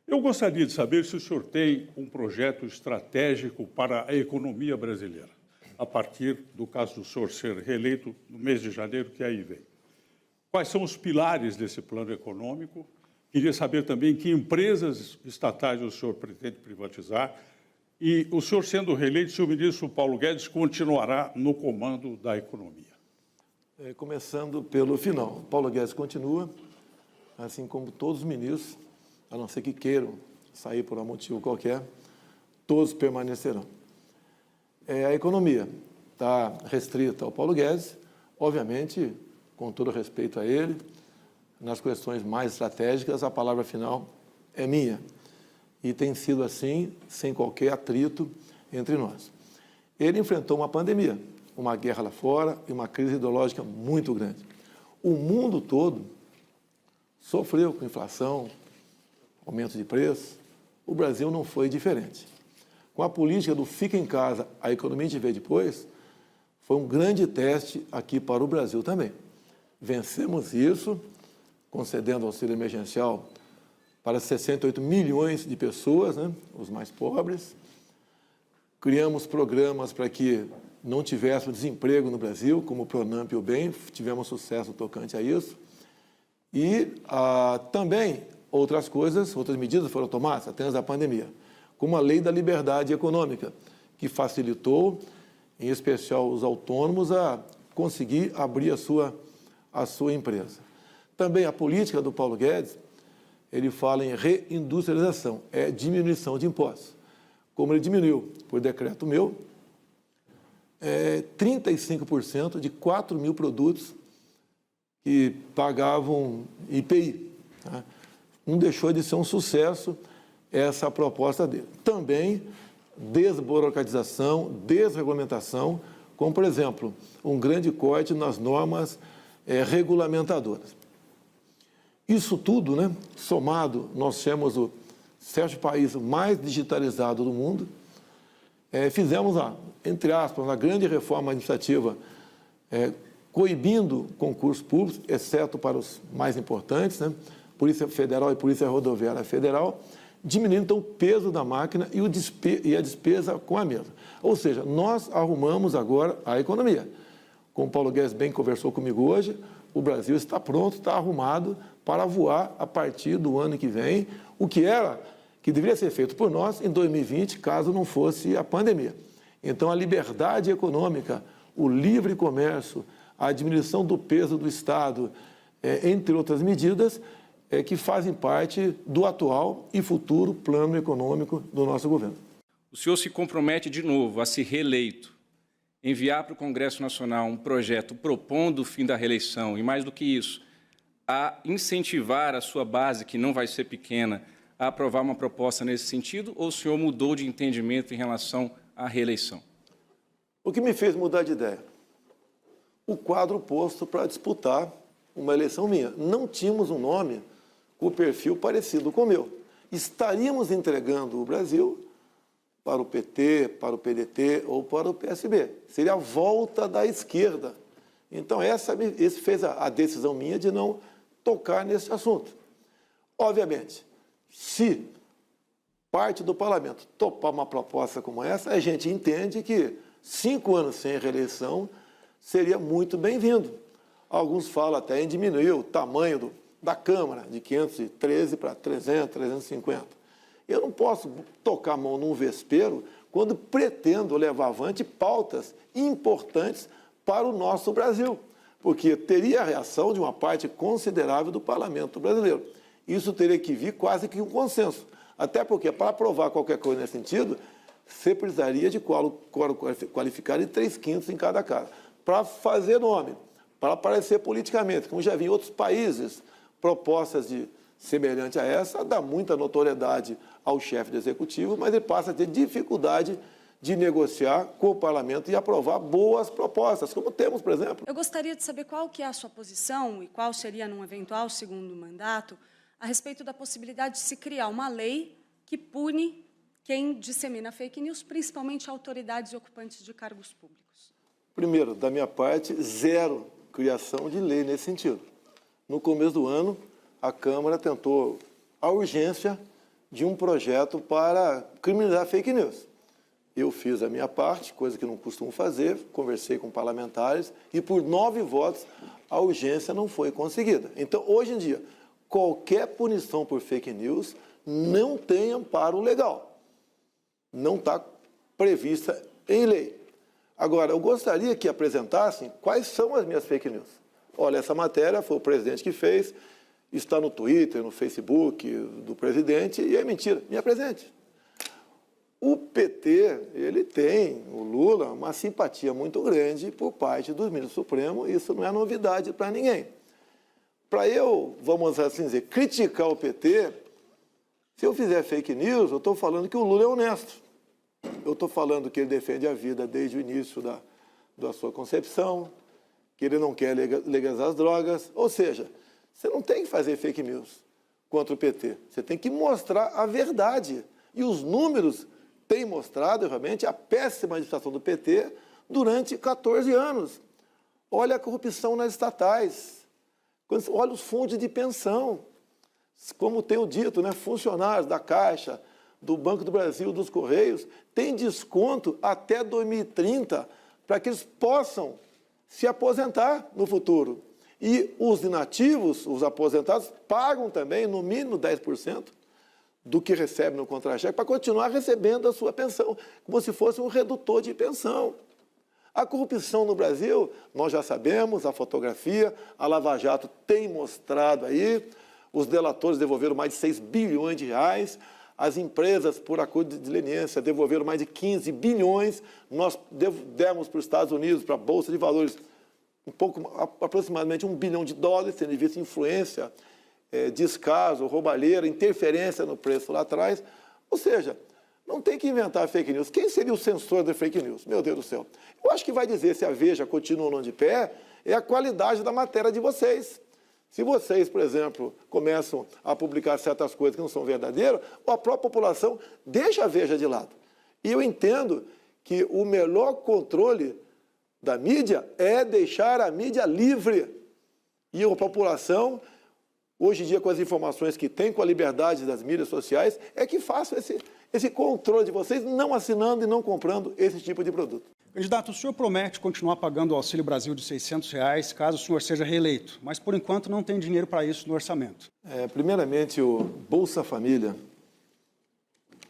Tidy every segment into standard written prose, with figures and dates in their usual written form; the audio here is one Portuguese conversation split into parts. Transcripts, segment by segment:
Eu gostaria de saber se o senhor tem um projeto estratégico para a economia brasileira, a partir do caso do senhor ser reeleito no mês de janeiro, que aí vem. Quais são os pilares desse plano econômico? Queria saber também que empresas estatais o senhor pretende privatizar e, o senhor sendo reeleito, se o ministro Paulo Guedes continuará no comando da economia. Começando pelo final, Paulo Guedes continua, assim como todos os ministros, a não ser que queiram sair por um motivo qualquer, todos permanecerão. A economia está restrita ao Paulo Guedes, obviamente, com todo respeito a ele, nas questões mais estratégicas, a palavra final é minha. E tem sido assim, sem qualquer atrito entre nós. Ele enfrentou uma pandemia, uma guerra lá fora e uma crise ideológica muito grande. O mundo todo sofreu com inflação, aumento de preço. O Brasil não foi diferente. Com a política do fica em casa, a economia a gente vê depois, foi um grande teste aqui para o Brasil também. Vencemos isso, concedendo auxílio emergencial para 68 milhões de pessoas, né, os mais pobres. Criamos programas para que não tivéssemos desemprego no Brasil, como o Pronamp e o BEM, tivemos sucesso tocante a isso. E também outras coisas, outras medidas foram tomadas até antes da pandemia, como a Lei da Liberdade Econômica, que facilitou, em especial os autônomos, a conseguir abrir a sua empresa. Também a política do Paulo Guedes, ele fala em reindustrialização, é diminuição de impostos. Como ele diminuiu, por decreto meu, 35% de 4 mil produtos que pagavam IPI. Tá? Não deixou de ser um sucesso essa proposta dele. Também desburocratização, desregulamentação, como, por exemplo, um grande corte nas normas regulamentadoras. Isso tudo, né, somado, nós somos o sétimo país mais digitalizado do mundo. Fizemos, entre aspas, uma grande reforma administrativa, coibindo concursos públicos, exceto para os mais importantes, né, Polícia Federal e Polícia Rodoviária Federal, diminuindo então o peso da máquina e a despesa com a mesma. Ou seja, nós arrumamos agora a economia. Como o Paulo Guedes bem conversou comigo hoje, o Brasil está pronto, está arrumado para voar a partir do ano que vem, o que deveria ser feito por nós em 2020, caso não fosse a pandemia. Então, a liberdade econômica, o livre comércio, a diminuição do peso do Estado, entre outras medidas, que fazem parte do atual e futuro plano econômico do nosso governo. O senhor se compromete de novo a ser reeleito, enviar para o Congresso Nacional um projeto propondo o fim da reeleição e, mais do que isso, a incentivar a sua base, que não vai ser pequena, a aprovar uma proposta nesse sentido, ou o senhor mudou de entendimento em relação à reeleição? O que me fez mudar de ideia? O quadro posto para disputar uma eleição minha. Não tínhamos um nome com o perfil parecido com o meu. Estaríamos entregando o Brasil para o PT, para o PDT ou para o PSB. Seria a volta da esquerda. Então, esse fez a decisão minha de não tocar nesse assunto. Obviamente, se parte do parlamento topar uma proposta como essa, a gente entende que 5 anos sem reeleição seria muito bem-vindo. Alguns falam até em diminuir o tamanho da Câmara, de 513 para 300, 350. Eu não posso tocar a mão num vespeiro quando pretendo levar avante pautas importantes para o nosso Brasil, porque teria a reação de uma parte considerável do parlamento brasileiro. Isso teria que vir quase que um consenso, até porque para aprovar qualquer coisa nesse sentido, você precisaria de quórum qualificado de 3/5 em cada casa. Para fazer nome, para aparecer politicamente, como já vi em outros países, propostas semelhante a essa, dá muita notoriedade ao chefe do executivo, mas ele passa a ter dificuldade de negociar com o parlamento e aprovar boas propostas, como temos, por exemplo. Eu gostaria de saber qual que é a sua posição e qual seria, num eventual segundo mandato, a respeito da possibilidade de se criar uma lei que pune quem dissemina fake news, principalmente autoridades e ocupantes de cargos públicos. Primeiro, da minha parte, zero criação de lei nesse sentido. No começo do ano, a Câmara tentou a urgência de um projeto para criminalizar fake news. Eu fiz a minha parte, coisa que não costumo fazer, conversei com parlamentares e por 9 votos a urgência não foi conseguida. Então, hoje em dia, qualquer punição por fake news não tem amparo legal. Não está prevista em lei. Agora, eu gostaria que apresentassem quais são as minhas fake news. Olha, essa matéria foi o presidente que fez, está no Twitter, no Facebook do presidente, e é mentira. Me apresente. O PT, ele tem, o Lula, uma simpatia muito grande por parte do ministro Supremo, isso não é novidade para ninguém. Para eu, vamos assim dizer, criticar o PT, se eu fizer fake news, eu estou falando que o Lula é honesto. Eu estou falando que ele defende a vida desde o início da sua concepção, que ele não quer legalizar as drogas. Ou seja, você não tem que fazer fake news contra o PT. Você tem que mostrar a verdade. E os números têm mostrado, realmente, a péssima administração do PT durante 14 anos. Olha a corrupção nas estatais. Olha os fundos de pensão. Como tenho dito, né, funcionários da Caixa, do Banco do Brasil, dos Correios, têm desconto até 2030 para que eles possam se aposentar no futuro. E os inativos, os aposentados, pagam também, no mínimo 10% do que recebe no contra-cheque para continuar recebendo a sua pensão, como se fosse um redutor de pensão. A corrupção no Brasil, nós já sabemos, a fotografia, a Lava Jato tem mostrado aí, os delatores devolveram mais de 6 bilhões de reais, as empresas, por acordo de leniência, devolveram mais de 15 bilhões, nós demos para os Estados Unidos, para a Bolsa de Valores, aproximadamente $1 bilhão, tendo visto influência, descaso, roubalheira, interferência no preço lá atrás. Ou seja, não tem que inventar fake news. Quem seria o censor da fake news? Meu Deus do céu. Eu acho que vai dizer se a Veja continua ou não de pé é a qualidade da matéria de vocês. Se vocês, por exemplo, começam a publicar certas coisas que não são verdadeiras, a própria população deixa a Veja de lado. E eu entendo que o melhor controle da mídia é deixar a mídia livre. E a população, hoje em dia, com as informações que tem, com a liberdade das mídias sociais, é que faça esse controle de vocês, não assinando e não comprando esse tipo de produto. Candidato, o senhor promete continuar pagando o Auxílio Brasil de R$ 600 caso o senhor seja reeleito, mas, por enquanto, não tem dinheiro para isso no orçamento. Primeiramente, o Bolsa Família,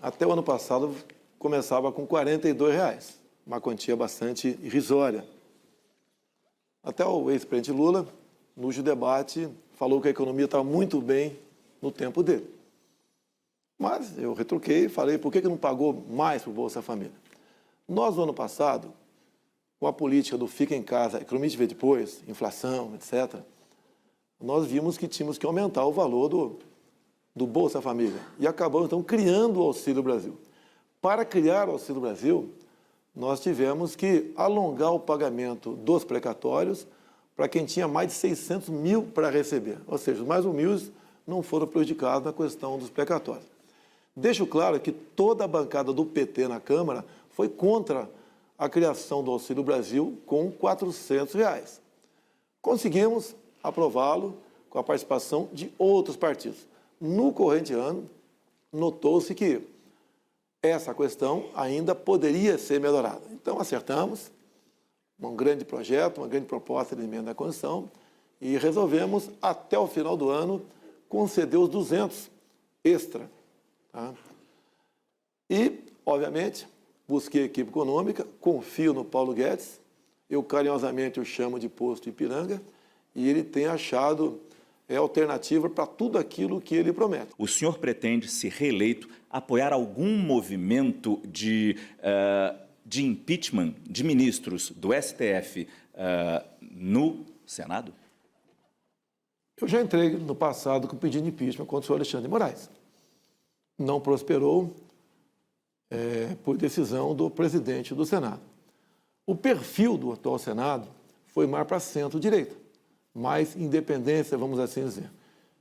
até o ano passado, começava com R$ 42, uma quantia bastante irrisória. Até o ex-presidente Lula, no debate, falou que a economia estava muito bem no tempo dele. Mas eu retruquei e falei, por que não pagou mais para o Bolsa Família? Nós, no ano passado, com a política do fica em casa, economia de ver depois, inflação, etc., nós vimos que tínhamos que aumentar o valor do Bolsa Família. E acabamos, então, criando o Auxílio Brasil. Para criar o Auxílio Brasil, nós tivemos que alongar o pagamento dos precatórios para quem tinha mais de 600 mil para receber. Ou seja, os mais humildes não foram prejudicados na questão dos precatórios. Deixo claro que toda a bancada do PT na Câmara foi contra a criação do Auxílio Brasil com R$ 400. Conseguimos aprová-lo com a participação de outros partidos. No corrente ano, notou-se que essa questão ainda poderia ser melhorada. Então, acertamos um grande projeto, uma grande proposta de emenda à Constituição e resolvemos, até o final do ano, conceder os 200 extra. Tá? E, obviamente, busquei a equipe econômica, confio no Paulo Guedes, eu carinhosamente o chamo de posto Ipiranga, e ele tem achado alternativa para tudo aquilo que ele promete. O senhor pretende, se reeleito, apoiar algum movimento de impeachment de ministros do STF no Senado? Eu já entrei no passado com pedido de impeachment contra o senhor Alexandre de Moraes. Não prosperou por decisão do presidente do Senado. O perfil do atual Senado foi mais para centro-direita, mais independência, vamos assim dizer.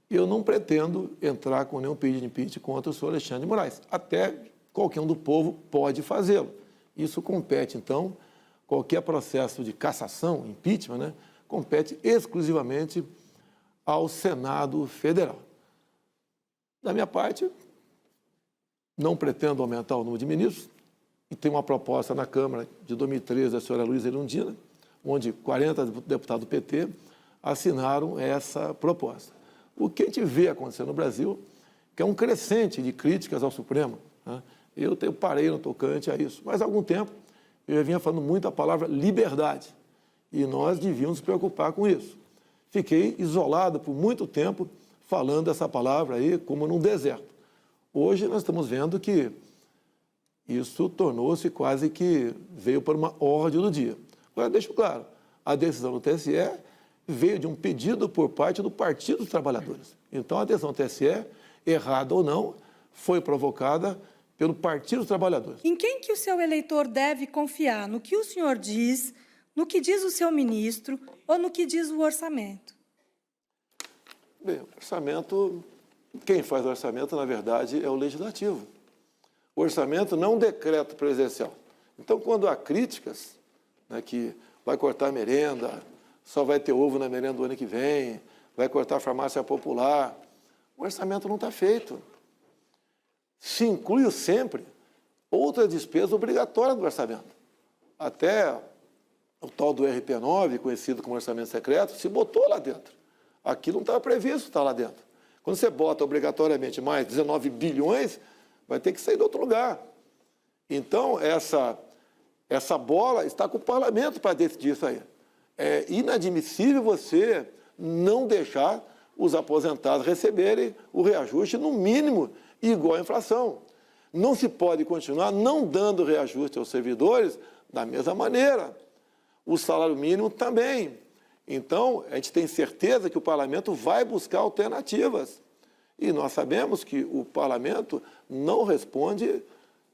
Eu não pretendo entrar com nenhum pedido de impeachment contra o senhor Alexandre de Moraes. Até qualquer um do povo pode fazê-lo. Isso compete, então, qualquer processo de cassação, impeachment, né, compete exclusivamente ao Senado Federal. Da minha parte, não pretendo aumentar o número de ministros, e tem uma proposta na Câmara de 2013 da senhora Luísa Erundina, onde 40 deputados do PT assinaram essa proposta. O que a gente vê acontecendo no Brasil, que é um crescente de críticas ao Supremo, né? Eu parei no tocante a isso, mas há algum tempo eu já vinha falando muito a palavra liberdade, e nós devíamos nos preocupar com isso. Fiquei isolado por muito tempo falando essa palavra aí como num deserto. Hoje nós estamos vendo que isso tornou-se quase que veio para uma ordem do dia. Agora, deixo claro, a decisão do TSE veio de um pedido por parte do Partido dos Trabalhadores. Então, a decisão do TSE, errada ou não, foi provocada pelo Partido dos Trabalhadores. Em quem que o seu eleitor deve confiar? No que o senhor diz, no que diz o seu ministro ou no que diz o orçamento? Bem, o orçamento, quem faz o orçamento, na verdade, é o Legislativo. O orçamento não é um decreto presidencial. Então, quando há críticas, né, que vai cortar a merenda, só vai ter ovo na merenda do ano que vem, vai cortar a farmácia popular, o orçamento não está feito. Se inclui sempre outra despesa obrigatória do orçamento. Até o tal do RP9, conhecido como orçamento secreto, se botou lá dentro. Aquilo não estava previsto estar lá dentro. Quando você bota obrigatoriamente mais 19 bilhões, vai ter que sair de outro lugar. Então, essa bola está com o parlamento para decidir isso aí. É inadmissível você não deixar os aposentados receberem o reajuste, no mínimo, igual à inflação. Não se pode continuar não dando reajuste aos servidores da mesma maneira. O salário mínimo também. Então, a gente tem certeza que o parlamento vai buscar alternativas. E nós sabemos que o parlamento não responde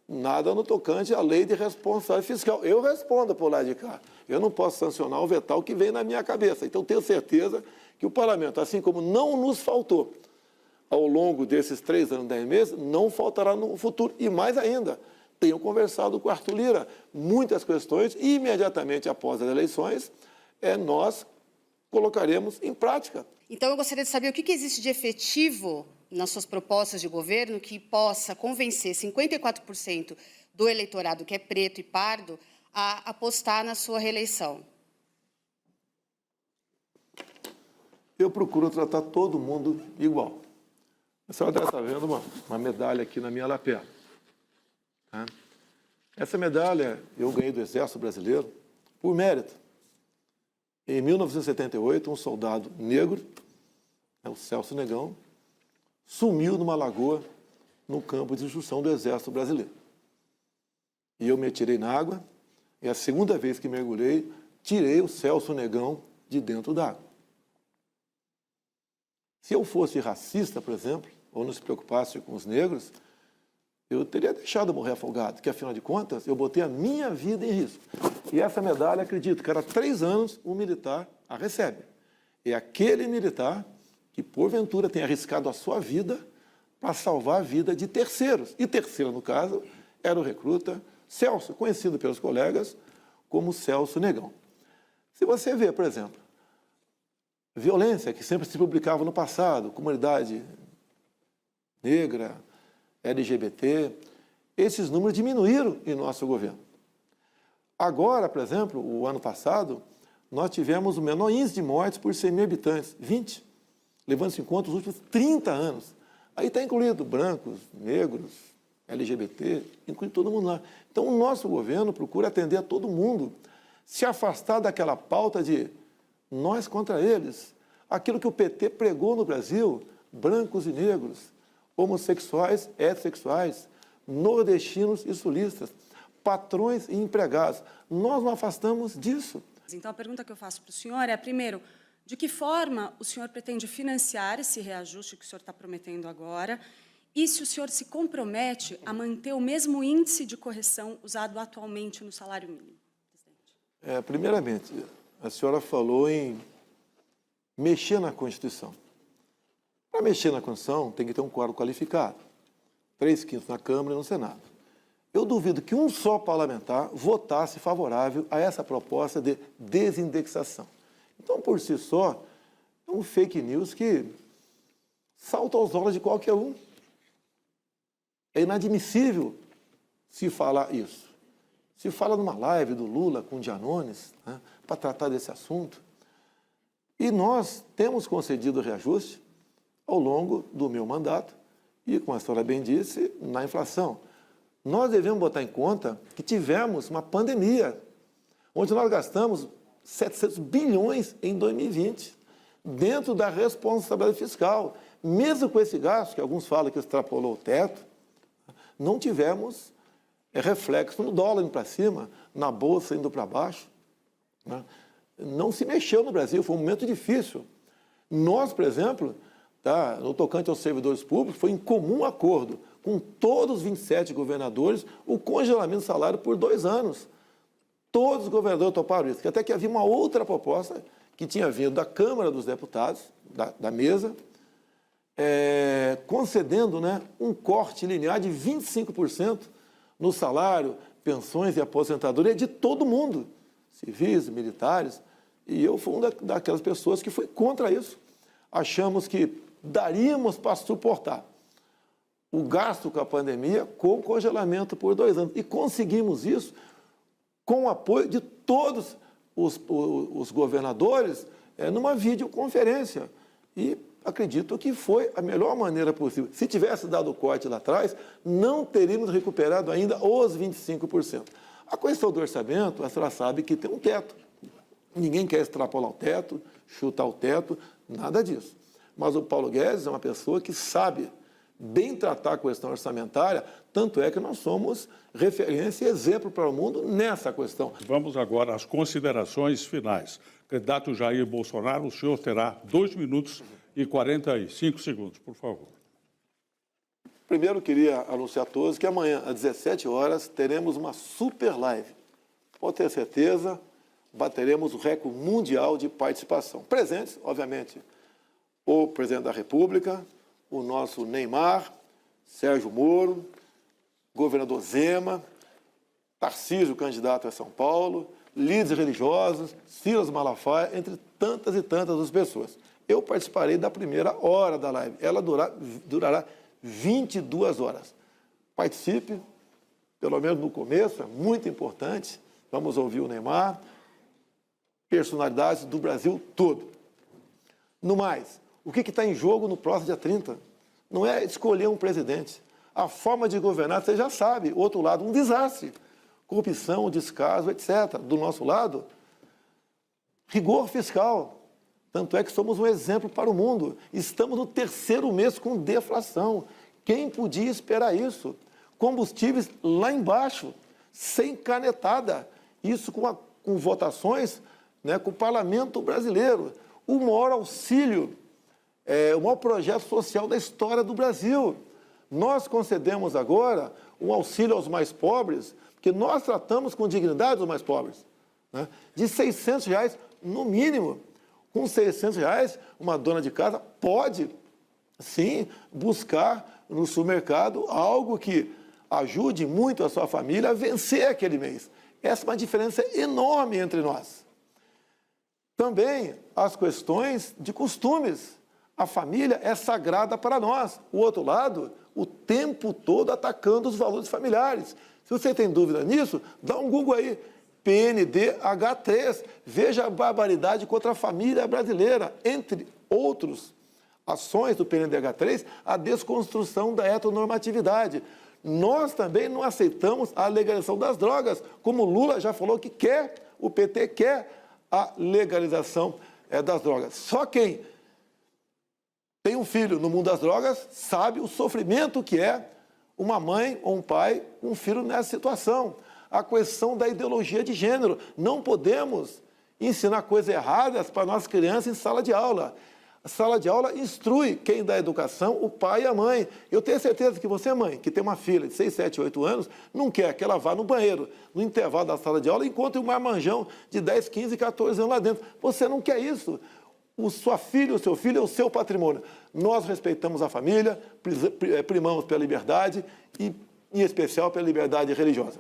nada no tocante à lei de responsabilidade fiscal. Eu respondo por lá de cá. Eu não posso sancionar ou vetar o que vem na minha cabeça. Então, tenho certeza que o parlamento, assim como não nos faltou ao longo desses 3 anos e 10 meses, não faltará no futuro. E mais ainda, tenho conversado com o Arthur Lira muitas questões e imediatamente após as eleições, nós colocaremos em prática. Então, eu gostaria de saber o que existe de efetivo nas suas propostas de governo que possa convencer 54% do eleitorado que é preto e pardo a apostar na sua reeleição. Eu procuro tratar todo mundo igual. A senhora deve estar vendo uma medalha aqui na minha lapela. Tá? Essa medalha eu ganhei do Exército Brasileiro por mérito. Em 1978, um soldado negro, o Celso Negão, sumiu numa lagoa no campo de instrução do Exército Brasileiro. E eu me atirei na água, e a segunda vez que mergulhei, tirei o Celso Negão de dentro d'água. Se eu fosse racista, por exemplo, ou não se preocupasse com os negros, eu teria deixado morrer afogado, que, afinal de contas, eu botei a minha vida em risco. E essa medalha, acredito, que cada 3 anos um militar a recebe. É aquele militar que, porventura, tem arriscado a sua vida para salvar a vida de terceiros. E terceiro, no caso, era o recruta Celso, conhecido pelos colegas como Celso Negão. Se você vê, por exemplo, violência que sempre se publicava no passado, comunidade negra, LGBT, esses números diminuíram em nosso governo. Agora, por exemplo, o ano passado, nós tivemos o menor índice de mortes por 100 mil habitantes, 20, levando-se em conta os últimos 30 anos. Aí está incluído brancos, negros, LGBT, inclui todo mundo lá. Então, o nosso governo procura atender a todo mundo, se afastar daquela pauta de nós contra eles. Aquilo que o PT pregou no Brasil, brancos e negros, homossexuais, heterossexuais, nordestinos e sulistas, patrões e empregados. Nós não afastamos disso. Então, a pergunta que eu faço para o senhor é, primeiro, de que forma o senhor pretende financiar esse reajuste que o senhor está prometendo agora e se o senhor se compromete a manter o mesmo índice de correção usado atualmente no salário mínimo? Presidente. Primeiramente, a senhora falou em mexer na Constituição. Para mexer na Constituição, tem que ter um quórum qualificado. 3/5 na Câmara e no Senado. Eu duvido que um só parlamentar votasse favorável a essa proposta de desindexação. Então, por si só, é um fake news que salta aos olhos de qualquer um. É inadmissível se falar isso. Se fala numa live do Lula com o Gianones, né, para tratar desse assunto. E nós temos concedido reajuste ao longo do meu mandato e, como a senhora bem disse, na inflação. Nós devemos botar em conta que tivemos uma pandemia, onde nós gastamos 700 bilhões em 2020, dentro da responsabilidade fiscal. Mesmo com esse gasto, que alguns falam que extrapolou o teto, não tivemos reflexo no dólar indo para cima, na bolsa indo para baixo, né? Não se mexeu no Brasil, foi um momento difícil. Nós, por exemplo, tá, no tocante aos servidores públicos, foi em comum acordo com todos os 27 governadores o congelamento do salário por 2 anos. Todos os governadores toparam isso, até que havia uma outra proposta que tinha vindo da Câmara dos Deputados, da mesa, concedendo, né, um corte linear de 25% no salário, pensões e aposentadoria de todo mundo, civis, militares, e eu fui uma daquelas pessoas que foi contra isso. Achamos que daríamos para suportar o gasto com a pandemia com o congelamento por 2 anos. E conseguimos isso com o apoio de todos os governadores numa videoconferência. E acredito que foi a melhor maneira possível. Se tivesse dado o corte lá atrás, não teríamos recuperado ainda os 25%. A questão do orçamento, a senhora sabe que tem um teto. Ninguém quer extrapolar o teto, chutar o teto, nada disso. Mas o Paulo Guedes é uma pessoa que sabe bem tratar a questão orçamentária, tanto é que nós somos referência e exemplo para o mundo nessa questão. Vamos agora às considerações finais. Candidato Jair Bolsonaro, o senhor terá 2 minutos e 45 segundos, por favor. Primeiro, queria anunciar a todos que amanhã, às 17 horas, teremos uma super live. Pode ter certeza, bateremos o recorde mundial de participação. Presentes, obviamente, o presidente da República, o nosso Neymar, Sérgio Moro, governador Zema, Tarcísio, candidato a São Paulo, líderes religiosos, Silas Malafaia, entre tantas e tantas outras pessoas. Eu participarei da primeira hora da live. Ela durará 22 horas. Participe, pelo menos no começo, é muito importante. Vamos ouvir o Neymar, personalidades do Brasil todo. No mais, o que está em jogo no próximo dia 30? Não é escolher um presidente. A forma de governar, você já sabe. O outro lado, um desastre. Corrupção, descaso, etc. Do nosso lado, rigor fiscal. Tanto é que somos um exemplo para o mundo. Estamos no 3º mês com deflação. Quem podia esperar isso? Combustíveis lá embaixo, sem canetada. Isso com votações, né, com o parlamento brasileiro. O maior auxílio, o maior projeto social da história do Brasil. Nós concedemos agora um auxílio aos mais pobres, porque nós tratamos com dignidade os mais pobres, né, de R$600 no mínimo. Com R$600, uma dona de casa pode, sim, buscar no supermercado algo que ajude muito a sua família a vencer aquele mês. Essa é uma diferença enorme entre nós. Também as questões de costumes. A família é sagrada para nós. O outro lado, o tempo todo atacando os valores familiares. Se você tem dúvida nisso, dá um Google aí. PNDH3, veja a barbaridade contra a família brasileira. Entre outras ações do PNDH3, a desconstrução da heteronormatividade. Nós também não aceitamos a legalização das drogas, como Lula já falou que quer, o PT quer a legalização das drogas. Só quem tem um filho no mundo das drogas sabe o sofrimento que é uma mãe ou um pai com um filho nessa situação. A questão da ideologia de gênero. Não podemos ensinar coisas erradas para nossas crianças em sala de aula. A sala de aula instrui quem dá educação, o pai e a mãe. Eu tenho certeza que você, mãe, que tem uma filha de 6, 7, 8 anos, não quer que ela vá no banheiro, no intervalo da sala de aula, e encontre um marmanjão de 10, 15, 14 anos lá dentro. Você não quer isso. Sua filha, o seu filho é o seu patrimônio. Nós respeitamos a família, primamos pela liberdade e, em especial, pela liberdade religiosa.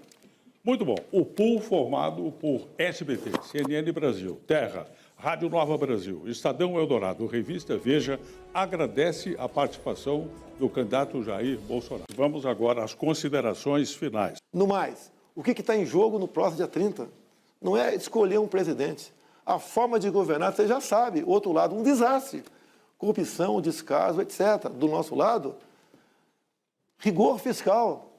Muito bom. O pool formado por SBT, CNN Brasil, Terra, Rádio Nova Brasil, Estadão Eldorado, Revista Veja, agradece a participação do candidato Jair Bolsonaro. Vamos agora às considerações finais. No mais, o que está em jogo no próximo dia 30? Não é escolher um presidente. A forma de governar, você já sabe. O outro lado, um desastre. Corrupção, descaso, etc. Do nosso lado, rigor fiscal.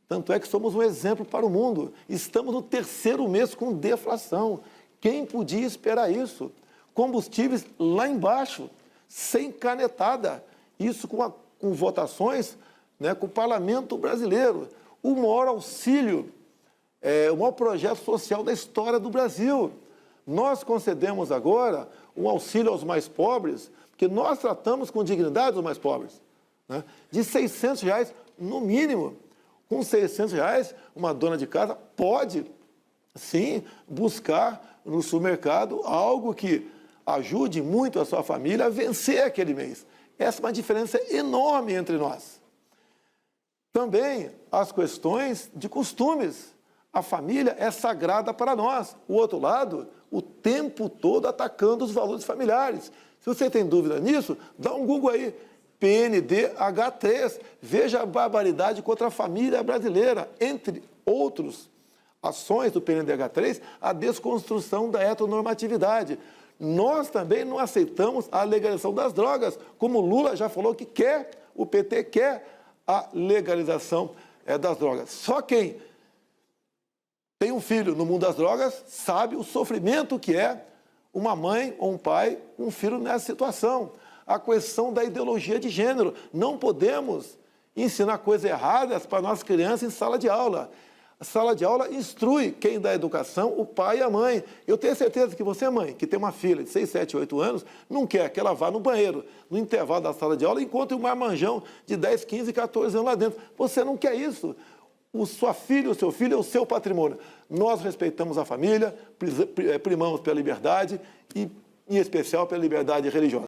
Tanto é que somos um exemplo para o mundo. Estamos no 3º mês com deflação. Quem podia esperar isso? Combustíveis lá embaixo, sem canetada. Isso com votações, né, com o parlamento brasileiro. O maior auxílio, o maior projeto social da história do Brasil. Nós concedemos agora um auxílio aos mais pobres, porque nós tratamos com dignidade os mais pobres, né, de R$600 no mínimo. Com R$600, uma dona de casa pode, sim, buscar no supermercado algo que ajude muito a sua família a vencer aquele mês. Essa é uma diferença enorme entre nós. Também as questões de costumes. A família é sagrada para nós. O outro lado, o tempo todo atacando os valores familiares. Se você tem dúvida nisso, dá um Google aí. PNDH3. Veja a barbaridade contra a família brasileira. Entre outros ações do PNDH3, a desconstrução da heteronormatividade. Nós também não aceitamos a legalização das drogas, como Lula já falou que quer, o PT quer a legalização das drogas. Só quem tem um filho no mundo das drogas sabe o sofrimento que é uma mãe ou um pai com um filho nessa situação. A questão da ideologia de gênero. Não podemos ensinar coisas erradas para nossas crianças em sala de aula. A sala de aula instrui quem dá educação, o pai e a mãe. Eu tenho certeza que você, mãe, que tem uma filha de 6, 7, 8 anos, não quer que ela vá no banheiro, no intervalo da sala de aula, e encontre um marmanjão de 10, 15, 14 anos lá dentro. Você não quer isso. Sua filha, o seu filho é o seu patrimônio. Nós respeitamos a família, primamos pela liberdade e, em especial, pela liberdade religiosa.